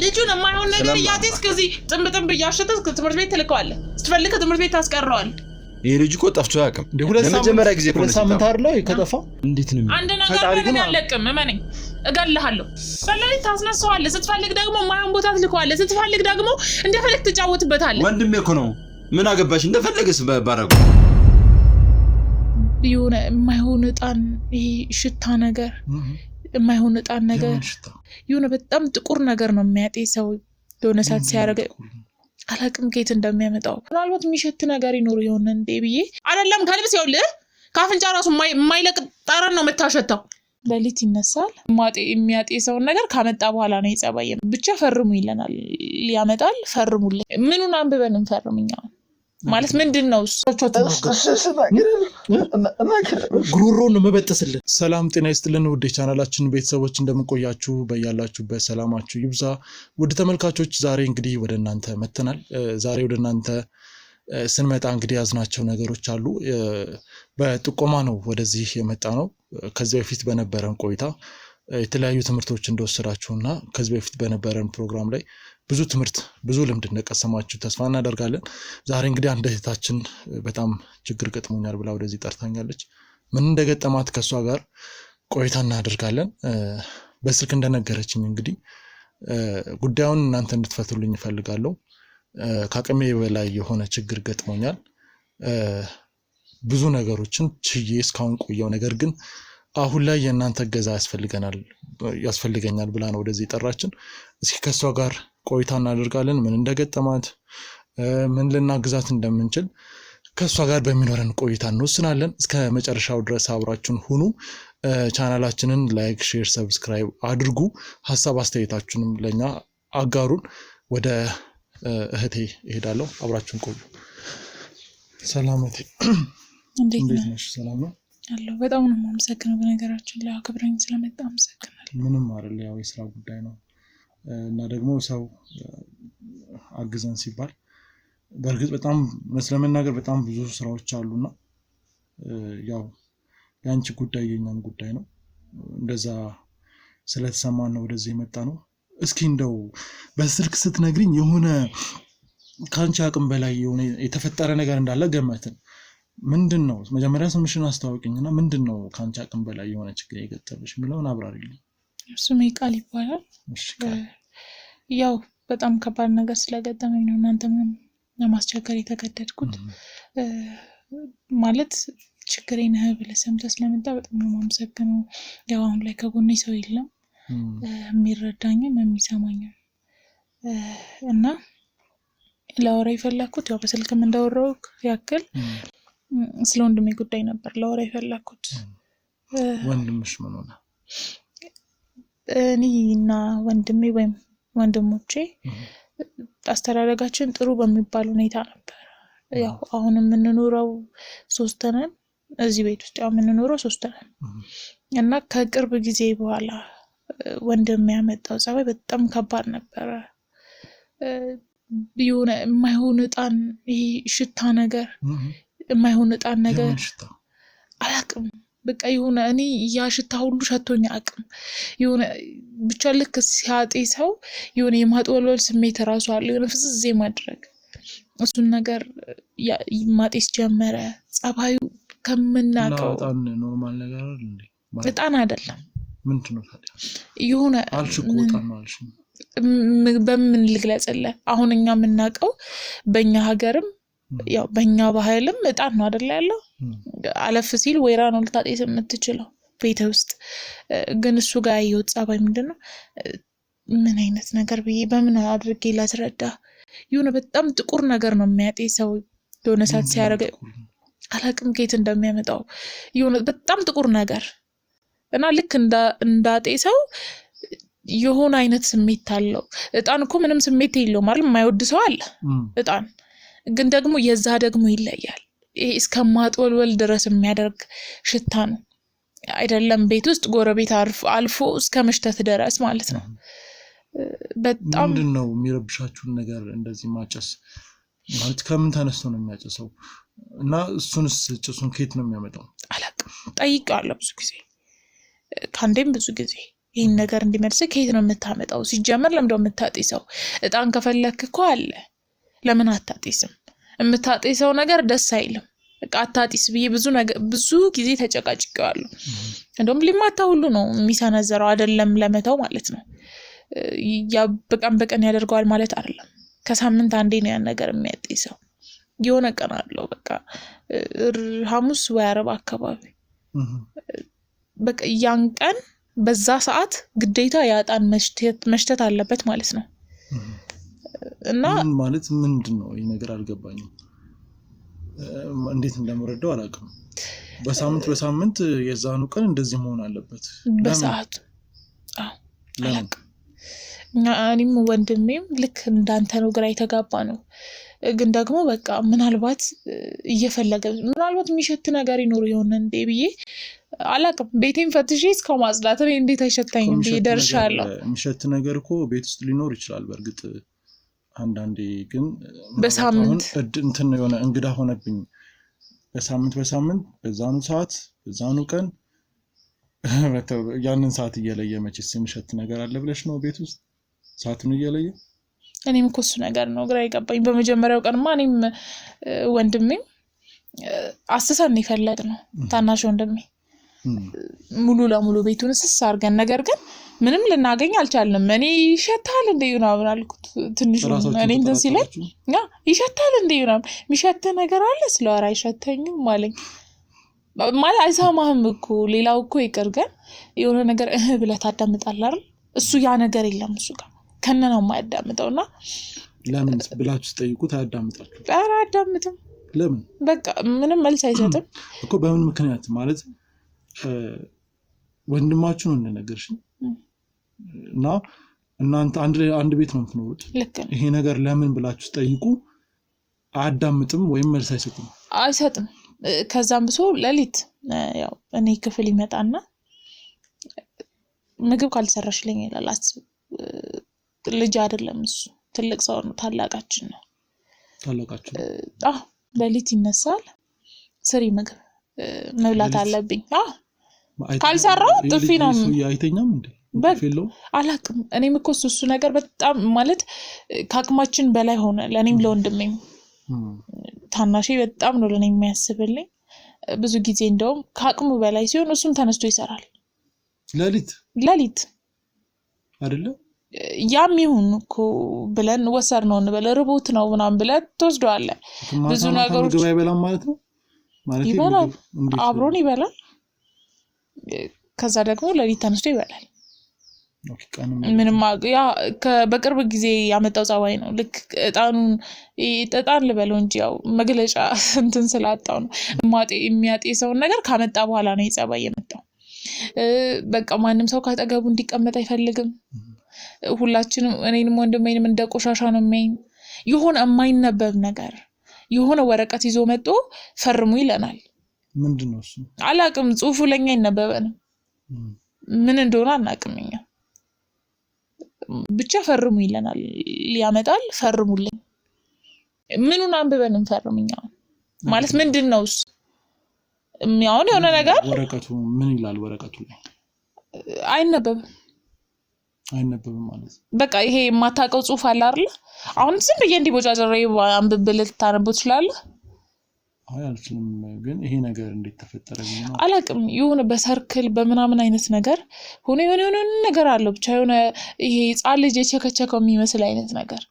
ልጁን የማይሆን ነገር እያጤስክ እዚህ ጥምጥም እያሸተስክ ትምህርት ቤት ትልከዋለህ ስትፈልግ ትምህርት ቤት ታስቀረዋል ይሄ ልጅ እኮ ጠፍቶ ያውቅም ለመጀመሪያ ጊዜ ነው ሳምንት አይደለ ከጠፋ እንዴት ነው አንድ ነገር ግን ያለቅም ማነኝ እገልሃለሁ ፈለግ ታስነሳዋለህ ስትፈልግ ደግሞ የማይሆን ቦታ ትልከዋለህ ስትፈልግ ደግሞ እንደፈለግ ትጫወትበታለህ ወንድሜ እኮ ነው ምን አገባሽ እንደፈለገስ ባረጉ ይሁን የማይሆን እጣን ይሄ ሽታ ነገር የማይሆን እጣን ነገር ይሁን በጣም ጥቁር ነገር ነው የሚያጤሰው የሆነ ሰዓት ሲያረጋ አላቅም ከየት እንደሚያመጣው ምናልባት የሚሸት ነገር ይኖር ይሆን እንዴ ብዬ አይደለም ከልብስ ይኸውልህ ካፍንጫ ራሱ የማይለቅ ጠረን ነው የምታሸተው ለሊት ይነሳል ማጤ የሚያጤሰው ነገር ካመጣ በኋላ ነው ይጸባየ ብቻ ፈርሙ ይለናል ያመጣል ፈርሙልኝ ምኑን አንብበን እንፈርምኛው ማለት ምንድነው ጉሮሮን መበጠስልን ሰላም ጤና ይስጥልን ውድ ቻናላችን ቤተሰቦች እንደምንቆያችሁ በያላችሁበት ሰላማችሁ ይብዛ ውድ ተመልካቾች ዛሬ እንግዲህ ወደ እናንተ መተናል ዛሬ ወደ እናንተ ስንመጣ እንግዲህ ያዝናቸው ነገሮች አሉ በጥቆማ ነው ወደዚህ የመጣ ነው ከዚህ በፊት በነበረን ቆይታ የተለያዩ ትምህርቶች እንደወሰዳችሁና ከዚህ በፊት በነበረን ፕሮግራም ላይ ብዙ ትምህርት ብዙ ልምድ እንደቀሰማችሁ ተስፋ እናደርጋለን ዛሬ እንግዲህ አንድ እህታችን በጣም ችግር ገጥሞኛል ብላ ወደዚህ ጠርታኛለች ምን እንደገጠማት ከሷ ጋር ቆይታ እናደርጋለን በስልክ እንደነገረችኝ እንግዲህ ጉዳዩን እናንተ እንድትፈቱልኝ እፈልጋለሁ ካቀሜ በላይ የሆነ ችግር ገጥሞኛል ብዙ ነገሮችን ችዬ እስካሁን ቆየው ነገር ግን አሁን ላይ የእናንተ ገዛ ያስፈልገኛል ብላ ነው ወደዚህ ጠራችን እስኪ ከሷ ጋር ቆይታ እናደርጋለን ምን እንደገጠማት ምን ልናግዛት እንደምንችል ከሷ ጋር በሚኖረን ቆይታ እንወስናለን እስከ መጨረሻው ድረስ አብራችሁን ሁኑ ቻናላችንን ላይክ ሼር ሰብስክራይብ አድርጉ ሐሳብ አስተያየታችሁንም ለኛ አጋሩን ወደ እህቴ እሄዳለሁ አብራችሁን ቆዩ ሰላም እህቴ እንዴት ነሽ ሰላም ነው አሎ በጣም ነው የማመሰግነው በነገራችን ላይ አክብረኝ ስለመጣ አመሰግናለሁ ምንም አይደል ያው የሥራ ጉዳይ ነው እና ደግሞ ሰው አግዘን ሲባል በርግጥ በጣም መስለመናገር በጣም ብዙ ስራዎች አሉና ያው ያንቺ ጉዳይ የኛም ጉዳይ ነው እንደዛ ስለተሰማን ነው ወደዚህ የመጣ ነው እስኪ እንደው በስልክ ስትነግሪኝ የሆነ ካንቺ አቅም በላይ የሆነ የተፈጠረ ነገር እንዳለ ገመትን ምንድነው መጀመሪያ ስምሽን አስተዋውቂኝና ምንድነው ካንቺ አቅም በላይ የሆነ ችግር የገጠመሽ ምለውን አብራሪልኝ ስሜ ቃል ይባላል ያው በጣም ከባድ ነገር ስለገጠመኝ ነው እናንተም ለማስቸገር የተገደድኩት ማለት ችግሬን ብለህ ሰምተህ ስለመጣ በጣም ነው የማመሰግነው ያው አሁን ላይ ከጎኔ ሰው የለም የሚረዳኝም የሚሰማኝም እና ላወራ የፈለኩት ያው በስልክም እንዳወራው ያክል ስለ ወንድሜ ጉዳይ ነበር ላወራ የፈለኩት ወንድምሽ ምን ሆነ እኔና ወንድሜ ወይም ወንድሞቼ አስተዳደጋችን ጥሩ በሚባል ሁኔታ ነበር ያው አሁን የምንኖረው 3 ነን እዚህ ቤት ውስጥ ያው የምንኖረው 3 ነን እና ከቅርብ ጊዜ በኋላ ወንድሜ ያመጣው ጸባይ በጣም ከባድ ነበር ቢሆን የማይሆን እጣን ይሄ ሽታ ነገር የማይሆን እጣን ነገር አላቅም በቃ ይሁን እኔ ያ ሽታ ሁሉ ሸቶኛ አቅም ይሁን ብቻ ልክ ሲያጤሰው ይሁን የማጥወልወል ስሜት ራሱ አለ ይሁን ፍዝዝ ማድረግ እሱን ነገር ማጤስ ጀመረ ጸባዩ ከምናቀው እጣን ኖርማል ነገር አይደል እንዴ እጣን አይደለም ምንድነው ታዲያ ይሁን አልሽቆጣን ማልሽ በምን ልግለጽልህ አሁን እኛ የምናቀው በእኛ ሀገርም ያው በእኛ ባህልም እጣን ነው አይደል ያለው አለፍ ሲል ወይራ ነው ልታጤስ የምትችለው ቤት ውስጥ ግን እሱ ጋር ያየሁት ጸባይ ምንድነው ምን አይነት ነገር ብዬ በምን አድርጌ ላስረዳ ይሁን በጣም ጥቁር ነገር ነው የሚያጤሰው የሆነ ሰዓት ሲያረጋ አላቅም ከየት እንደሚያመጣው ይሁን በጣም ጥቁር ነገር እና ልክ እንዳጤሰው የሆነ አይነት ስሜት አለው እጣን እኮ ምንም ስሜት የለውም ማለት የማይወድ ሰው አለ እጣን ግን ደግሞ የዛ ደግሞ ይለያል እስከማጥወልወል ድረስ የሚያደርግ ሽታ ነው አይደለም ቤት ውስጥ ጎረቤት አልፎ እስከ መሽተት ድረስ ማለት ነው በጣም ምንድነው የሚረብሻችሁ ነገር እንደዚህ ማጨስ ማለት ከምን ተነስቶ ነው የሚያጨሰው እና እሱንስ ጭሱን ከየት ነው የሚያመጣው አላቅም ጠይቃለሁ ብዙ ጊዜ ካንዴም ብዙ ጊዜ ይሄን ነገር እንዲመልስ ከየት ነው የምታመጣው? ሲጀመር ለምን ነው የምታጤሰው? እጣን ከፈለክ እኮ አለ ለምን አታጤስም? የምታጤሰው ነገር ደስ አይልም። በቃ አታጢስ ብዬ ብዙ ጊዜ ተጨቃጭቄዋለሁ። እንደውም ሊማታ ሁሉ ነው የሚሰነዘረው አይደለም ለመተው ማለት ነው። ያ በቀን ያደርገዋል ማለት አይደለም። ከሳምንት አንዴ ነው ያን ነገር የሚያጤሰው። የሆነ ቀን አለው በቃ ሐሙስ ወይ ዓርብ አካባቢ በቃ ያን ቀን በዛ ሰዓት ግዴታ ያጣን መሽተት አለበት ማለት ነው። እና ማለት ምንድነው ይሄ ነገር አልገባኝም። እንዴት እንደምረዳው አላውቅም። በሳምንት የዛኑ ቀን እንደዚህ መሆን አለበት በሰዓት እኔም ወንድሜም ልክ እንዳንተ ነው ግራ የተጋባ ነው። ግን ደግሞ በቃ ምናልባት ምናልባት የሚሸት ነገር ይኖር ይሆን እንዴ ብዬ አላውቅም። ቤቴን ፈትሼ እስከ ማጽዳት እኔ እንዴት አይሸታኝም ብዬ ደርሻለሁ። የሚሸት ነገር እኮ ቤት ውስጥ ሊኖር ይችላል በእርግጥ አንዳንዴ ግን በሳምንት እንትን የሆነ እንግዳ ሆነብኝ። በሳምንት በዛኑ ሰዓት በዛኑ ቀን ያንን ሰዓት እየለየ መቼስ የሚሸት ነገር አለ ብለሽ ነው ቤት ውስጥ ሰዓቱን እየለየ? እኔም እኮ እሱ ነገር ነው ግራ የገባኝ። በመጀመሪያው ቀንማ እኔም ወንድሜም አስሰን ይፈለግነው ታናሽ ወንድሜ ሙሉ ለሙሉ ቤቱን ስስ አድርገን ነገር ግን ምንም ልናገኝ አልቻልንም። እኔ ይሸታል እንደ ይሆናል አልኩት ትንሽ እኔ እንትን ሲለኝ ይሸታል እንደ ይሆናል የሚሸት ነገር አለ ስለወራ አይሸተኝም ማለኝ ማለት አይሰማህም እኮ ሌላው እኮ ይቅር ግን የሆነ ነገር ብለህ ታዳምጣለህ አይደል? እሱ ያ ነገር የለም እሱ ጋር ከነናው የማያዳምጠውና ለምን ብላችሁ ጠይቁት አያዳምጣችሁ? ኧረ አያዳምጥም። ለምን በቃ ምንም መልስ አይሰጥም እኮ በምን ምክንያት ማለት ወንድማችሁ ነው እንደነገርሽ እና እናንተ አንድ ቤት ነው የምትኖሩት። ይሄ ነገር ለምን ብላችሁ ጠይቁ አያዳምጥም ወይም መልስ አይሰጥም። ከዛም ብሶ ለሊት ያው እኔ ክፍል ይመጣና ምግብ ካልሰራሽልኝ ይላል። ልጅ አይደለም እሱ ትልቅ ሰው ነው፣ ታላቃችን ነው። ለሊት ይነሳል። ስሪ ምግብ መብላት አለብኝ። ካልሰራው ጥፊ ነው። አይተኛም እንዴ? አላቅም። እኔም እኮ እሱ ነገር በጣም ማለት ከአቅማችን በላይ ሆነ። ለኔም ለወንድሜም ታናሼ በጣም ነው ለኔ የሚያስብልኝ። ብዙ ጊዜ እንደውም ከአቅሙ በላይ ሲሆን እሱም ተነስቶ ይሰራል ለሊት አይደለ? ያም ይሁን እኮ ብለን ወሰርነው እንበለ ርቦት ነው ምናምን ብለን ተወስደዋለን። ብዙ ነገሮች ምግብ አይበላም ማለት ነው። ይበላል፣ አብሮን ይበላል። ከዛ ደግሞ ለሊት ተነስቶ ይበላል። ምንም ያ በቅርብ ጊዜ ያመጣው ጸባይ ነው። ልክ እጣን ልበለው እንጂ ያው መግለጫ እንትን ስላጣው ነው። የሚያጤሰውን ነገር ካመጣ በኋላ ነው ጸባይ የመጣው። በቃ ማንም ሰው ካጠገቡ እንዲቀመጥ አይፈልግም። ሁላችንም እኔንም ወንድሜንም እንደ ቆሻሻ ነው የሚያኝ። የሆነ የማይነበብ ነገር የሆነ ወረቀት ይዞ መጥቶ ፈርሙ ይለናል። ምንድነው እሱ? አላቅም። ጽሁፉ ለኛ አይነበበንም። ምን እንደሆነ አናቅም እኛ። ብቻ ፈርሙ ይለናል። ያመጣል፣ ፈርሙልኝ። ምኑን አንብበን እንፈርምኛ ማለት ምንድነው እሱ? የሚያውን የሆነ ነገር ወረቀቱ ምን ይላል? ወረቀቱ ላይ አይነበብም ማለት በቃ ይሄ የማታውቀው ጽሁፍ አለ አይደል? አሁን ዝም ብዬ እንዲህ ቦጫጭሬ አንብብል ታነቦት ይችላል። አልችልም። ግን ይሄ ነገር እንዴት ተፈጠረ ነው አላቅም። የሆነ በሰርክል በምናምን አይነት ነገር የሆነ ነገር አለው። ብቻ የሆነ ይሄ ጻል ልጅ የቸከቸከው የሚመስል አይነት ነገር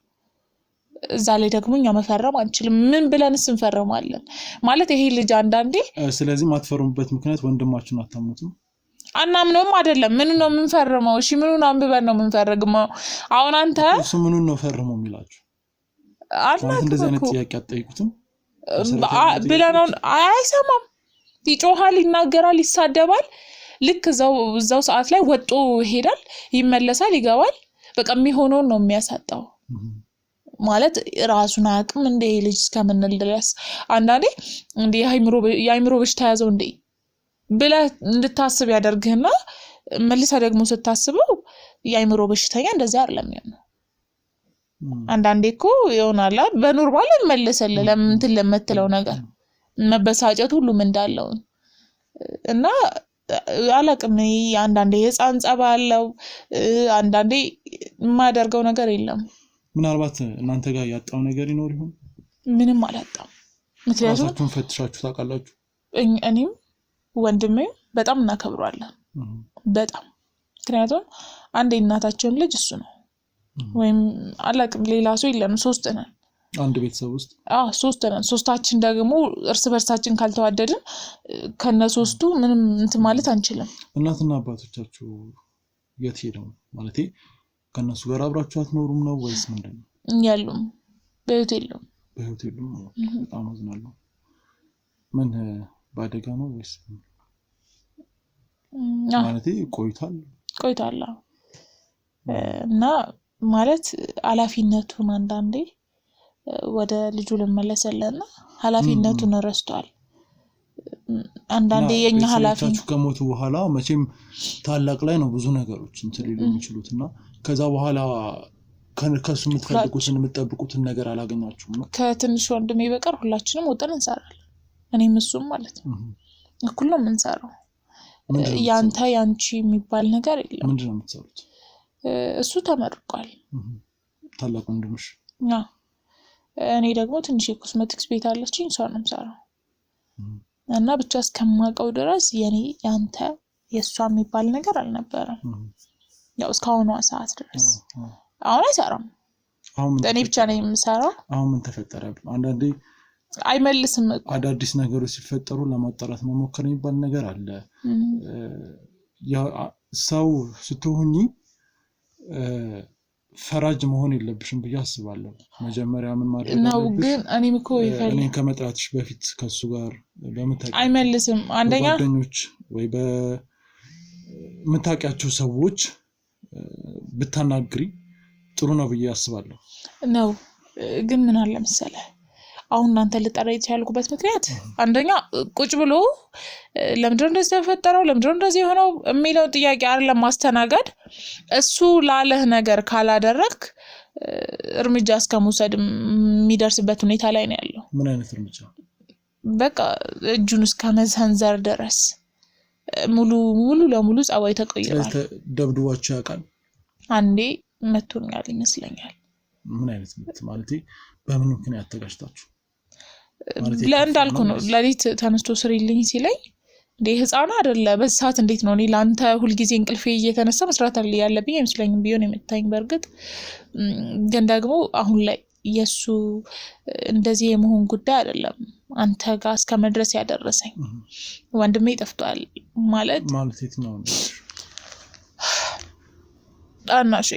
እዛ ላይ ደግሞ እኛ መፈረም አንችልም። ምን ብለንስ እንፈርማለን ማለት ይሄ ልጅ አንዳንዴ። ስለዚህ ማትፈርሙበት ምክንያት ወንድማችሁን አታምኑትም? አናምነውም አይደለም። ምን ነው የምንፈርመው? እሺ ምኑን አንብበን ነው የምንፈርመው? አሁን አንተ እሱ ምኑን ነው ፈርሞ የሚላችሁ? እንደዚህ አይነት ጥያቄ አትጠይቁትም? ብለናው አይሰማም። ይጮሃል፣ ይናገራል፣ ይሳደባል። ልክ እዛው ሰዓት ላይ ወጦ ይሄዳል፣ ይመለሳል፣ ይገባል። በቃ የሚሆነውን ነው የሚያሳጣው። ማለት ራሱን አቅም እንደ ልጅ እስከምንል ድረስ አንዳንዴ እንደ የአይምሮ በሽታ ያዘው እንደ ብለህ እንድታስብ ያደርግህና መልሰህ ደግሞ ስታስበው የአይምሮ በሽተኛ እንደዛ አይደለም የሚሆነው። አንዳንዴ እኮ ይሆናል በኖርማል ይመለሰልህ ለምንትን ለምትለው ነገር መበሳጨት ሁሉም እንዳለው እና አላቅም አንዳንዴ የህፃን ጸባይ አለው አንዳንዴ የማያደርገው ነገር የለም ምናልባት እናንተ ጋር ያጣው ነገር ይኖር ይሆን ምንም አላጣም ምክንያቱም ራሳችሁን ፈትሻችሁ ታውቃላችሁ እኔም ወንድሜ በጣም እናከብረዋለን በጣም ምክንያቱም አንድ እናታችን ልጅ እሱ ነው ወይም አላቅም ሌላ ሰው የለም 3 ነን አንድ ቤተሰብ ውስጥ 3 ነን ሶስታችን ደግሞ እርስ በርሳችን ካልተዋደድን ከነሶስቱ ምንም እንትን ማለት አንችልም እናትና አባቶቻችሁ የት ሄደው ማለት ከነሱ ጋር አብራችሁ አትኖሩም ነው ወይስ ምንድነው ያሉም በህይወት የሉም በጣም አዝናለሁ ምን ባደጋ ነው ወይስ ማለት ቆይቷል እና ማለት ኃላፊነቱን አንዳንዴ ወደ ልጁ ለመለሰለና ኃላፊነቱን ረስቷል አንዳንዴ የኛ ኃላፊነቱ ከሞቱ በኋላ መቼም ታላቅ ላይ ነው ብዙ ነገሮች እንትን ሊሉ የሚችሉትና ከዛ በኋላ ከነሱ የምትፈልጉትን የምትጠብቁትን ነገር አላገኛችሁም ነው ከትንሽ ወንድሜ በቀር ሁላችንም ወጣን እንሰራለን እኔም እሱም ማለት ነው እኩል ነው የምንሰራው ያንቺ የሚባል ነገር የለም ምንድነው የምትሰሩት እሱ ተመርቋል ታላቅ ወንድምሽ እኔ ደግሞ ትንሽ የኮስሜቲክስ ቤት አለችኝ እሷን ነው የምሰራው እና ብቻ እስከማውቀው ድረስ ያንተ የሷ የሚባል ነገር አልነበረም ያው እስካሁን ሰዓት ድረስ አሁን አይሰራም እኔ ብቻ ነኝ የምሰራው አሁን ምን ተፈጠረ አንዳንዴ አይመልስም አዳዲስ ነገሮች ሲፈጠሩ ለማጣራት መሞከር የሚባል ነገር አለ ያ ሰው ስትሆኚ ፈራጅ መሆን የለብሽም ብዬ አስባለሁ መጀመሪያ ምን ማድረግ ነው ግን እኔም እኮ እኔን ከመጥራትሽ በፊት ከሱ ጋር በመታቀቅ አይመልስም አንደኛ ጓደኞች ወይ በመታቀያቸው ሰዎች ብታናግሪ ጥሩ ነው ብዬ አስባለሁ ነው ግን ምን አለ መሰለህ አሁን እናንተ ልጠራ ይቻልኩበት ምክንያት አንደኛ ቁጭ ብሎ ለምንድነው እንደዚህ ተፈጠረው ለምንድነው እንደዚህ ሆነው የሚለው ጥያቄ አይደለም ማስተናገድ እሱ ላለህ ነገር ካላደረክ እርምጃ እስከመውሰድ የሚደርስበት ሁኔታ ላይ ነው ያለው ምን አይነት እርምጃ በቃ እጁን እስከመሰንዘር ድረስ ሙሉ ለሙሉ ጸባይ ተቀይሯል ደብድቧቸው ያውቃል አንዴ መቶኛል ይመስለኛል ምን አይነት ማለት በምን ምክንያት ተጋጭታችሁ ለእንዳልኩ ነው ለሊት ተነስቶ ስሪልኝ ሲለኝ እንዴ ህፃን አይደለ በሰዓት እንዴት ነው እኔ ላንተ ሁሉ ጊዜ እንቅልፌ እየተነሳ መስራት ያለብኝ አይመስለኝም ቢሆን የምታኝ በርግጥ ግን ደግሞ አሁን ላይ የሱ እንደዚህ የመሆን ጉዳይ አይደለም አንተ ጋር እስከ መድረስ ያደረሰኝ ወንድሜ ጠፍቷል ማለት የትኛው ነው አናሺ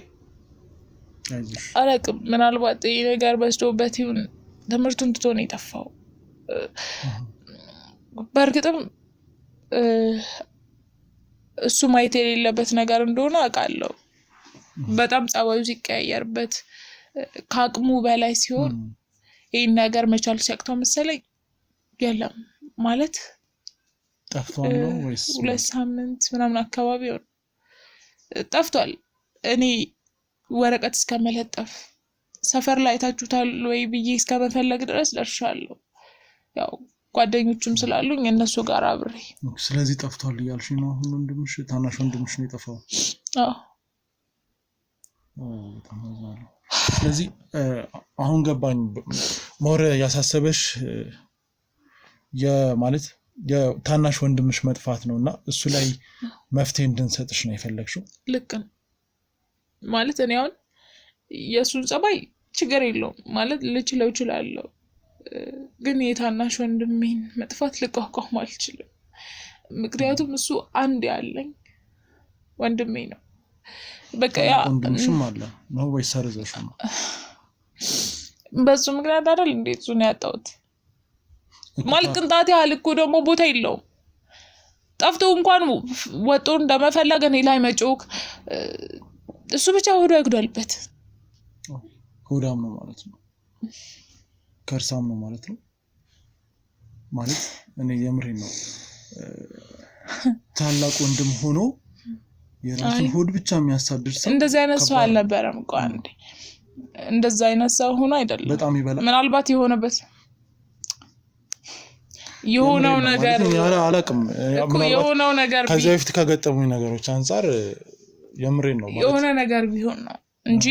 አላቅም ምናልባት ይሄ ነገር በስቶበት ይሁን ትምህርቱን ትቶ ነው የጠፋው በርግጥም እሱ ማየት የሌለበት ነገር እንደሆነ አውቃለሁ በጣም ጸባዩ ሲቀያየርበት ከአቅሙ በላይ ሲሆን ይሄን ነገር መቻል ሲያቅተው መሰለኝ የለም ማለት ጠፍቷል ነው ወይስ 2 ሳምንት ምናምን አካባቢ ጠፍቷል እኔ ወረቀት እስከመለጠፍ ሰፈር ላይ ታችሁታል ወይ ብዬ እስከመፈለግ ድረስ ደርሻለሁ ያው ጓደኞቹም ስላሉኝ እነሱ ጋር አብሬ ስለዚህ ጠፍቷል እያልሽ ነው አሁን ወንድምሽ ታናሽ ወንድምሽ ነው የጠፋው በጣም አዝናለሁ ስለዚህ አሁን ገባኝ ሞር ያሳሰበሽ ማለት የታናሽ ወንድምሽ መጥፋት ነውና እሱ ላይ መፍትሄ እንድንሰጥሽ ነው የፈለግሽው ልክ ማለት እኔ አሁን የሱን ጸባይ ችግር የለውም ማለት ልችለው ይችላልው ግን የታናሽ ወንድሜን መጥፋት ልቋቋም አልችልም ምክንያቱም እሱ አንድ ያለኝ ወንድሜ ነው በቃ ያ ወንድምሽም አለ ነው ወይስ ሰርዘሽ ነው በሱ ምክንያት አይደል እንዴት እሱን ያጣሁት ማለት ቅንጣት ያህል እኮ ደግሞ ቦታ የለውም ጠፍቶ እንኳን ወጦ እንደመፈለግ እኔ ላይ መጮክ እሱ ብቻ ሆዶ ያግዳልበት ሆዳም ነው ማለት ነው ከርሳም ነው ማለት ነው ማለት እኔ የምሬን ነው ታላቅ ወንድም ሆኖ የራሱን ሆድ ብቻ የሚያሳድድ ሰው እንደዚህ አይነት ሰው አልነበረም እኮ አንዴ እንደዛ አይነት ሰው ሆኖ አይደለም በጣም ይበላል ምናልባት የሆነበት የሆነው ነገር አላቅም የሆነው ነገር ከዚህ በፊት ከገጠሙኝ ነገሮች አንፃር የምሬን ነው ማለት የሆነ ነገር ቢሆን ነው እንጂ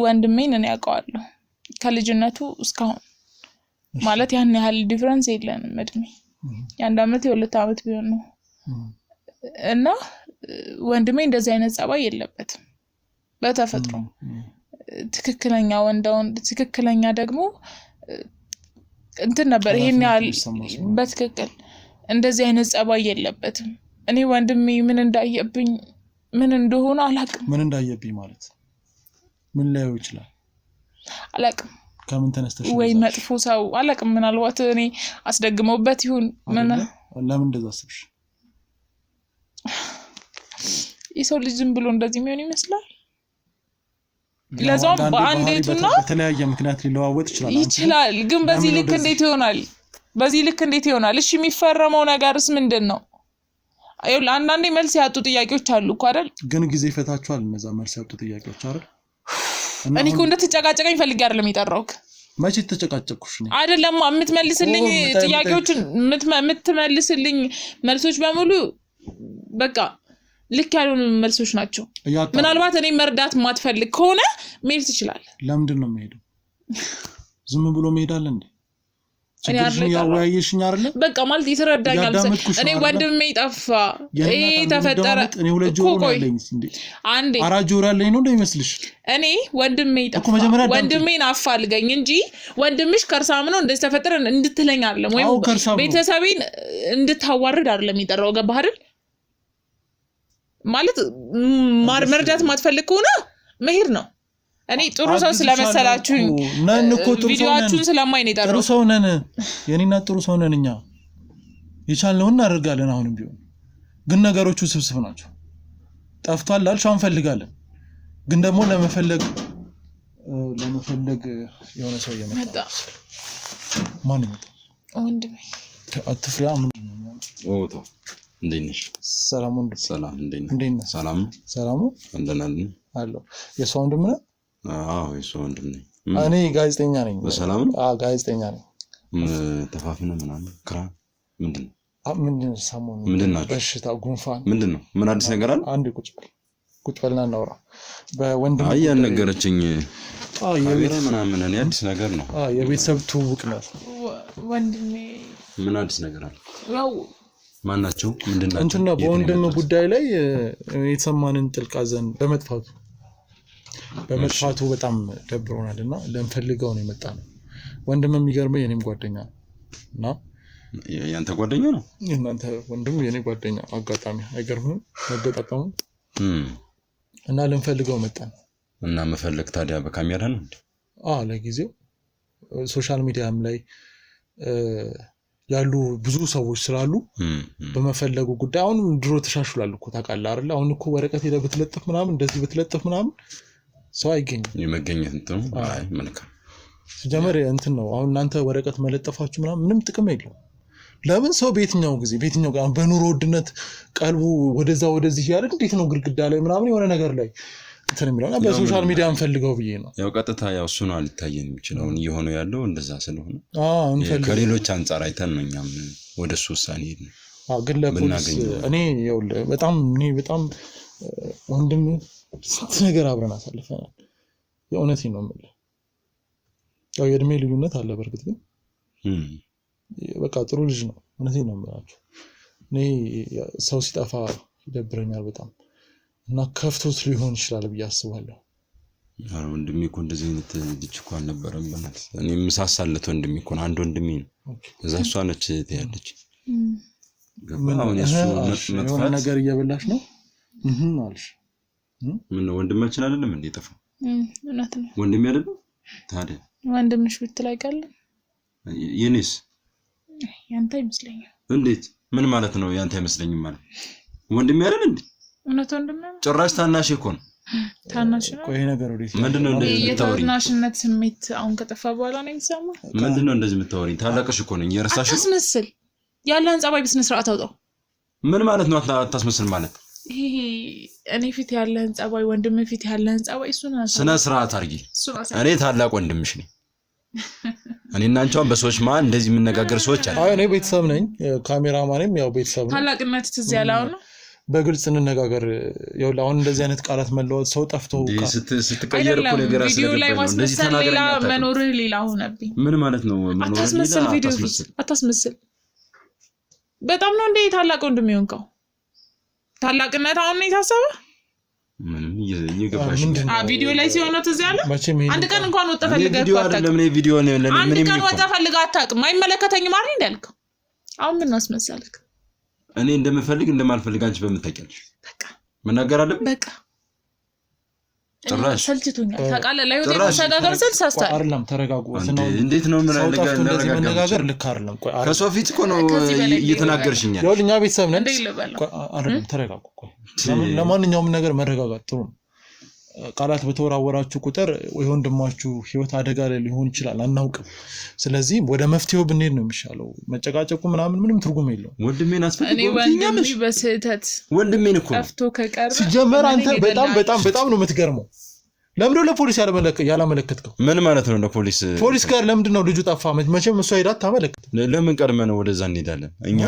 ወንድሜን እኔ ያውቀዋለሁ ከልጅነቱ እስካሁን ማለት ያን ያህል ዲፈረንስ የለንም እድሜ የአንድ አመት የሁለት አመት ቢሆን ነው እና ወንድሜ እንደዚህ አይነት ጸባይ የለበትም በተፈጥሮ ትክክለኛ ወንዳውን ትክክለኛ ደግሞ እንትን ነበር ይሄን ያህል በትክክል እንደዚህ አይነት ጸባይ የለበትም እኔ ወንድሜ ምን እንዳየብኝ ምን እንደሆነ አላቅም ምን እንዳየብኝ ማለት ምን ላይ ይችላል አላቅም ከምን ተነስተሽ ወይ መጥፎ ሰው አላቅም ምናልባት እኔ አስደግመውበት ይሁን ምን ለምን እንደዛ አስብሽ የሰው ልጅ ዝም ብሎ እንደዚህ የሚሆን ይመስላል ለዛም በአንዴቱና በተለያየ ምክንያት ሊለዋወጥ ይችላል ግን በዚህ ልክ እንዴት ይሆናል እሺ የሚፈረመው ነገርስ ምንድነው አዩ ለአንዳንዴ መልስ ያጡ ጥያቄዎች አሉ እኮ አይደል ግን ጊዜ ፈታችኋል እነዛ መልስ ያጡ ጥያቄዎች አይደል እኔ እኮ እንደተጨቃጨቀኝ ፈልጌ አይደለም የጠራውክ መቼ ተጨቃጨቅኩሽ ነው አይደለም የምትመልስልኝ ጥያቄዎችን የምትመልስልኝ መልሶች በሙሉ በቃ ልክ ያሉን መልሶች ናቸው ምናልባት እኔ መርዳት ማትፈልግ ከሆነ መሄድ ትችላለህ ለምንድን ነው የምሄደው ዝም ብሎ መሄዳለ እንዴ ችግርሽን ያወያየሽኝ አይደል በቃ ማለት ይተረዳኛል እኔ ወንድሜ ጠፋ ይሄ ተፈጠረ እኔ ሁለት ጆሮ አለኝ እንዴ አንዴ አራት ጆሮ አለኝ ነው እንደሚመስልሽ እኔ ወንድሜ ጠፋ ወንድሜን አፋልገኝ እንጂ ወንድምሽ ከርሳም ነው እንደዚህ ተፈጠረ እንድትለኝ አይደለም ወይ ቤተሰቤን እንድታዋርድ አይደለም ይጠራው ገባህ አይደል ማለት መርዳት ማትፈልግ ከሆነ መሄድ ነው እኔ ጥሩ ሰው ስለመሰላችሁኝ ነን እኮ ጥሩ ሰው ቪዲዮአችሁን ስለማይ ነው የጠራው ጥሩ ሰው ነን የኔና ጥሩ ሰው ነን እኛ የቻልነው እናደርጋለን አሁንም ቢሆን ግን ነገሮቹ ስብስብ ናቸው ጠፍቷል አልሽ አንፈልጋለን ግን ደግሞ ለመፈለግ የሆነ ሰው እየመጣ ማን ነው ወንድሜ አትፍሪያ ምን ኦቶ እንዴነሽ ሰላም ሰላም እንዴነሽ ሰላም እንደናል አሎ የሰው ወንድም ነው አዎ የሰው ወንድም ነኝ እኔ ጋዜጠኛ ነኝ በሰላም ነው ጋዜጠኛ ነኝ ተፋፍነ ምናምን ክራ ምንድነው ሰሞኑን ምንድነው በሽታ ጉንፋን ምንድነው ምን አዲስ ነገር አለ አንዴ ቁጭ በልና እናውራ በወንድም አያን ነገረችኝ የቤት ምናምን እኔ አዲስ ነገር ነው የቤተሰብ ትውውቅ ነው ወንድሜ ምን አዲስ ነገር አለ ያው ማናቸው ምንድነው እንትና በወንድም ጉዳይ ላይ የተሰማንን ጥልቅ ሐዘን በመጥፋቱ በጣም ደብሮናልና ለምፈልገው ነው የመጣነው ወንድም የሚገርመኝ የኔም ጓደኛ እና ያንተ ጓደኛ ነው እናንተ ወንድም የኔ ጓደኛ አጋጣሚ አይገርምም መገጣጣሙ እና ለምፈልገው መጣን እና መፈለግ ታዲያ በካሜራ ነው እንዴ ለጊዜው ሶሻል ሚዲያም ላይ ያሉ ብዙ ሰዎች ስላሉ በመፈለጉ ጉዳይ አሁን ድሮ ተሻሽሏል እኮ ታውቃለህ አይደል አሁን እኮ ወረቀት ሄደ ብትለጥፍ ምናምን እንደዚህ ብትለጥፍ ምናምን ሰው አይገኝም የመገኘት እንትን አይ መልካም ሲጀመር እንትን ነው አሁን እናንተ ወረቀት መለጠፋችሁ ምንም ጥቅም የለውም ለምን ሰው በየትኛው ጋር በኑሮ ውድነት ቀልቡ ወደዚህ ያደርግ እንዴት ነው ግድግዳ ላይ ምናምን የሆነ ነገር ላይ እንትን የሚለውና በሶሻል ሚዲያ እንፈልገው ብዬ ነው ያው ቀጥታ ያው እሱ ነው ሊታየን የሚችለው እየሆነ ያለው እንደዛ ስለሆነ ከሌሎች አንፃር አይተን ነው እኛም ወደሱ ውሳኔ ሄድን ግን ለፖሊስ እኔ በጣም ወንድም ስንት ነገር አብረን አሳልፈናል የእውነቴን ነው የምልህ ያው የእድሜ ልዩነት አለ በርግጥ ግን በቃ ጥሩ ልጅ ነው እውነቴን ነው የምላችሁ እኔ ሰው ሲጠፋ ይደብረኛል በጣም እና ከፍቶት ሊሆን ይችላል ብዬ አስባለሁ ወንድሜ እኮ እንደዚህ አይነት ልጅ እኮ አልነበረም በእናትህ እኔ ምሳሳለት ወንድሜ እኮ አንድ ወንድሜ ነው እዛ እሷ ነች ያለች አሁን እሱ መጥፋት ነገር እየበላሽ ነው አልሽ ምን ወንድማችን አይደለም እንዴ ጠፋ እውነት ነው ወንድሜ አይደለም ታዲያ ወንድምሽ ብትል አይቀርም የኔስ ያንተ አይመስለኝም እንዴት ምን ማለት ነው ያንተ አይመስለኝም ማለት ወንድሜ አይደል እንዴ እውነት ወንድሜ ጭራሽ ታናሽ እኮ ነው ታናሽ ነው ቆይ ነገር ወዴት ምንድነው እንደዚህ የምታወሪኝ የታናሽነት ስሜት አሁን ከጠፋ በኋላ ነው የሚሰማው ምንድነው እንደዚህ የምታወሪኝ ታላቅሽ እኮ ነኝ የረሳሽ አታስመስል ያለህን ጸባይ በስነ ስርዓት አውጣው ምን ማለት ነው አታስመስል ማለት ይሄ እኔ ፊት ያለህን ጸባይ ወንድም ፊት ያለህን ጸባይ እሱን ስነ ስርዓት አርጊ እኔ ታላቅ ወንድምሽ ነኝ እኔና አንቺውን በሰዎች ማን እንደዚህ የምንነጋገር ሰዎች አለ። አይ እኔ ቤተሰብ ነኝ ካሜራማንም ያው ቤተሰብ ነው። ታላቅነት ትዝ ያለው ነው። በግልጽ እንነጋገር። ይኸውልህ አሁን እንደዚህ አይነት ቃላት መለወጥ ሰው ጠፍቶ ስትቀየር እኮ ነገር አስለገበኝ ነው። እንደዚህ ተናገረኝ መኖር ሌላ ሆነብኝ። ምን ማለት ነው መኖር ሌላ? አታስመስል። በጣም ነው እንዴ ታላቅ ወንድም ይሆንከው? ታላቅነት አሁን ነው የታሰበ? ምንም እየገባሽ ቪዲዮ ላይ ሲሆን ነው ትዝ ያለ። አንድ ቀን እንኳን ወጣ ፈልገህ ቪዲዮ አይደለም እኔ ቪዲዮ ነው ለኔ ምን ምን ወጣ ፈልገህ አታውቅም። አይመለከተኝም አይደል እንዳልከው። አሁን ምን ነው አስመሰልክ? እኔ እንደምፈልግ እንደማልፈልግ አንቺ በምታውቂያለሽ። በቃ መናገር አይደለም በቃ ጭራሽ ሰልችቶኛል። ታውቃለህ ላይ ወደ ተነጋገር ሰልሳስታል አይደለም። ተረጋጉ። እንዴት ነው ምን መነጋገር ልክ አይደለም። ቆይ ከሰው ፊት እኮ ነው እየተናገርሽኛል። ያው እኛ ቤተሰብ ነን። አይደለም ተረጋጉ። ለማንኛውም ነገር መረጋጋት ጥሩ ነው። ቃላት በተወራወራችሁ ቁጥር ወንድማችሁ ህይወት አደጋ ላይ ሊሆን ይችላል፣ አናውቅም። ስለዚህ ወደ መፍትሄው ብንሄድ ነው የሚሻለው። መጨቃጨቁ ምንም ትርጉም የለውም። ወንድሜን አስፈልገው ወንድሜ በስህተት ወንድሜን እኮ ጠፍቶ ከቀረ ሲጀመር አንተ በጣም ነው የምትገርመው። ለምንድነው ለፖሊስ ያላመለከትከው? ምን ማለት ነው ለፖሊስ? ፖሊስ ጋር ለምንድነው ልጁ ጠፋ? መቼም እሷ ሄዳ ታመለክት። ለምን ቀድመ ነው ወደዛ እንሄዳለን? እኛ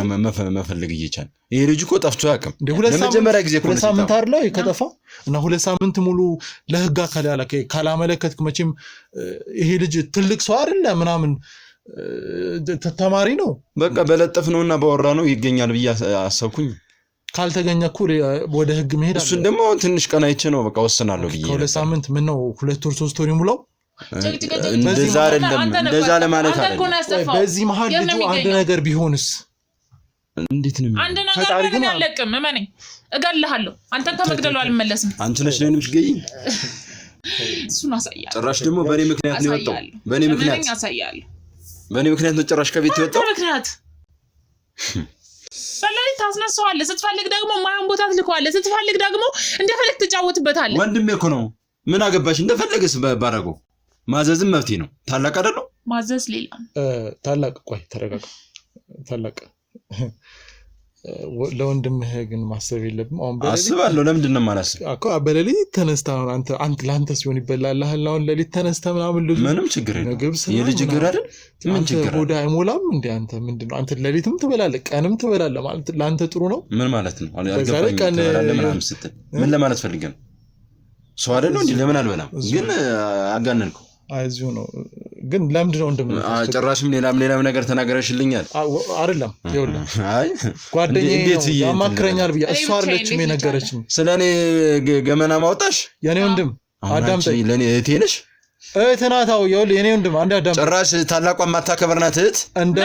መፈለግ እየቻልን ይሄ ልጅ እኮ ጠፍቶ ያውቅም። ለመጀመሪያ ጊዜ ሁለት ሳምንት አይደለ ከጠፋ እና 2 ሳምንት ሙሉ ለህግ አካል ካላመለከትክ መቼም ይሄ ልጅ ትልቅ ሰው አይደለ ምናምን ተማሪ ነው። በቃ በለጠፍ ነውና ባወራ ነው ይገኛል ብዬ አሰብኩኝ። ካልተገኘ እኮ ወደ ህግ መሄድ አለ። እሱን ደግሞ ትንሽ ቀን አይቼ ነው በቃ ወሰናለሁ ብዬ። 2 ሳምንት ምን ነው 2 ወር 3 ወር ይሙላው? እንደዛ አይደለም፣ እንደዛ ለማለት አይደለም። በዚህ መሀል ልጁ አንድ ነገር ቢሆንስ? እንዴት ነው አንድ ነገር ግን ያለቅም እመነኝ፣ እገልሃለሁ። አንተን ከመግደሉ አልመለስም። አንቺ ነሽ ለኔ ምትገይ። እሱን አሳያለሁ። ጭራሽ ደግሞ በኔ ምክንያት ነው የወጣው። በኔ ምክንያት ነው ጭራሽ ከቤት የወጣው። ምክንያት ፈለግ ታስነሳዋለህ፣ ስትፈልግ ደግሞ ማያን ቦታ ትልከዋለህ፣ ስትፈልግ ደግሞ እንደፈለግ ትጫወትበታለህ። ወንድሜ እኮ ነው። ምን አገባሽ? እንደፈለግስ ባረገው ማዘዝም መብቴ ነው። ታላቅ አይደለም ማዘዝ ሌላ ታላቅ። ቆይ ተረጋጋ። ታላቅ ለወንድምህ ግን ማሰብ የለብም። አሁን አስባለሁ። ለምንድን ነው የማላስብ? በሌሊት ተነስታ አንተ ለአንተ ሲሆን ይበላልሃል። አሁን ሌሊት ተነስታ ምናምን ልጁ ምንም ችግር የለም። የልጅ ግር አይደል? ምን ችግር ሆዳ አይሞላም እንዴ? አንተ ምንድነው? አንተ ሌሊትም ትበላለህ ቀንም ትበላለህ ማለት ለአንተ ጥሩ ነው። ምን ማለት ነው? አልገባኝም። ትበላለህ ምናምን ስትል ምን ለማለት ፈልገህ ነው? ሰው አይደል እንዴ? ለምን አልበላም? ግን አጋነንከው። አይዚሁ ነው ግን ለምንድን ነው እንደምን ጭራሽም ሌላም ነገር ተናገረሽልኛል አይደለም? ይኸውልህ አይ ጓደኛዬ ያማክረኛል ብዬ እሷ አይደለችም የነገረችኝ። ስለኔ ገመና ማውጣሽ የኔ ወንድም አዳምጠኝ። ለኔ እህቴ ነሽ? እህት ናት። አዎ ይኸውልህ የኔ ወንድም አንዴ አዳምጠኝ። ጭራሽ ታላቋን ማታከብር ናት እህት።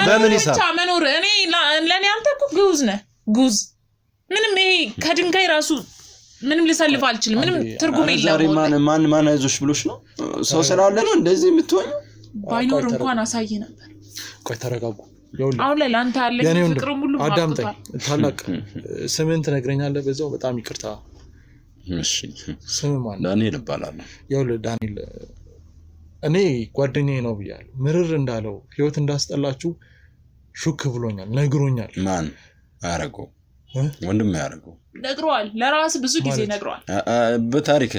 በምን ይሳብ መኖር እኔ ለኔ አንተ እኮ ጉዝ ነህ ጉዝ። ምንም ይሄ ከድንጋይ ራሱ ምንም ልሰልፍ አልችልም። ምንም ትርጉም የለውም። ዛሬ ማን አይዞሽ ብሎሽ ነው? ሰው ስላለ ነው እንደዚህ የምትሆኚው? ባይኖር እንኳን አሳይ ነበር። ቆይ ተረጋጉ። አሁን ላይ ላንተ ያለኝ ፍቅርም ሁሉ አዳምጠኝ። ታላቅ ስምን ትነግረኛለህ? በዛው በጣም ይቅርታ። እሺ ስም ማን? ዳንኤል እባላለሁ። ይኸውልህ ዳንኤል እኔ ጓደኛዬ ነው ብያለሁ። ምርር እንዳለው ህይወት እንዳስጠላችሁ ሹክ ብሎኛል፣ ነግሮኛል። ማን አያረገው? ወንድም ያደርገው ነግሯል። ለራስ ብዙ ጊዜ ነግሯል። በታሪክ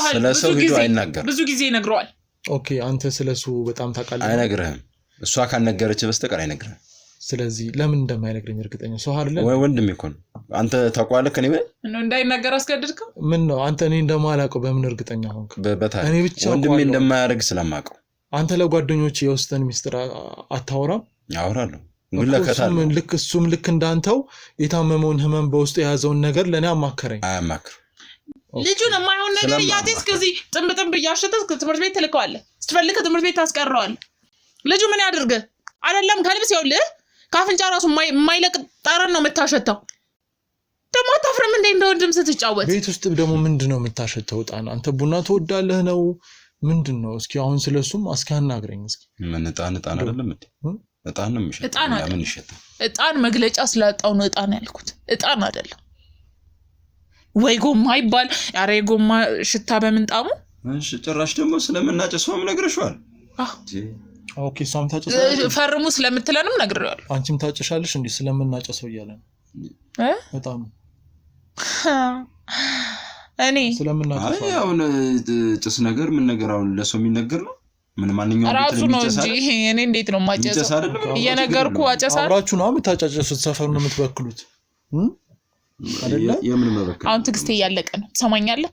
ስለሰው ሄዶ አይናገር። ብዙ ጊዜ ነግሯል። ኦኬ አንተ ስለሱ በጣም ታውቃለህ? አይነግርህም። እሷ ካልነገረች በስተቀር አይነግርህም። ስለዚህ ለምን እንደማይነግረኝ እርግጠኛ ሰው አይደለም ወይ? ወንድም እኮ ነው። አንተ ታውቀዋለህ ከኔ በላይ ነው። እንዳይናገር አስገድድከው? ምን ነው አንተ እኔ እንደማላውቀው በምን እርግጠኛ ሆንክ? እኔ ብቻ ወንድሜ እንደማያደርግ ስለማውቀው። አንተ ለጓደኞች የውስጥን ሚስጥር አታወራም? አወራለሁ። እሱም ልክ እንዳንተው የታመመውን ህመም በውስጡ የያዘውን ነገር ለእኔ አማከረኝ። አያማክር ልጁን የማይሆን ነገር እያጤስ ከዚህ ጥንብ እያሸተት ትምህርት ቤት ትልከዋለህ። ስትፈልግ ትምህርት ቤት ታስቀረዋለህ። ልጁ ምን ያድርግ? አይደለም ከልብስ ይኸውልህ ካፍንጫ ራሱ የማይለቅ ጠረን ነው የምታሸተው። ደግሞ አታፍርም እንዴ እንደ ወንድም ስትጫወት? ቤት ውስጥ ደግሞ ምንድነው የምታሸተው? ዕጣን? አንተ ቡና ትወዳለህ ነው ምንድነው? እስኪ አሁን ስለሱም እስኪ አናግረኝ እስኪ። ምን ዕጣን አይደለም እንዴ? ዕጣን ነው የሚሸተው። ምን ይሸታል? ዕጣን መግለጫ ስላጣው ነው ዕጣን ያልኩት። ዕጣን አይደለም ወይ ጎማ ይባል። ኧረ የጎማ ሽታ በምንጣሙ። እሺ ጭራሽ ደግሞ ስለምናጨሰውም ነግረሽዋል? ኦኬ እሷም ታጨሳለች። ፈርሙ ስለምትለንም ነግሬዋለሁ። አንቺም ታጨሻለሽ እንዴ? ስለምናጨሰው እያለ ነው በጣም እኔ ስለምናጨሰው። አይ አሁን ጭስ ነገር ምን ነገር አሁን ለሰው የሚነገር ነው? ምን ማንኛውም ራሱ ነው እንጂ እኔ እንዴት ነው ማጨሰው እየነገርኩ አጨሳለሁ አብራችሁ ነው የምታጫጨሱት ሰፈር ነው የምትበክሉት አይደለ የምን መበከል አሁን ትግስቴ ያለቀ ነው ትሰማኛለህ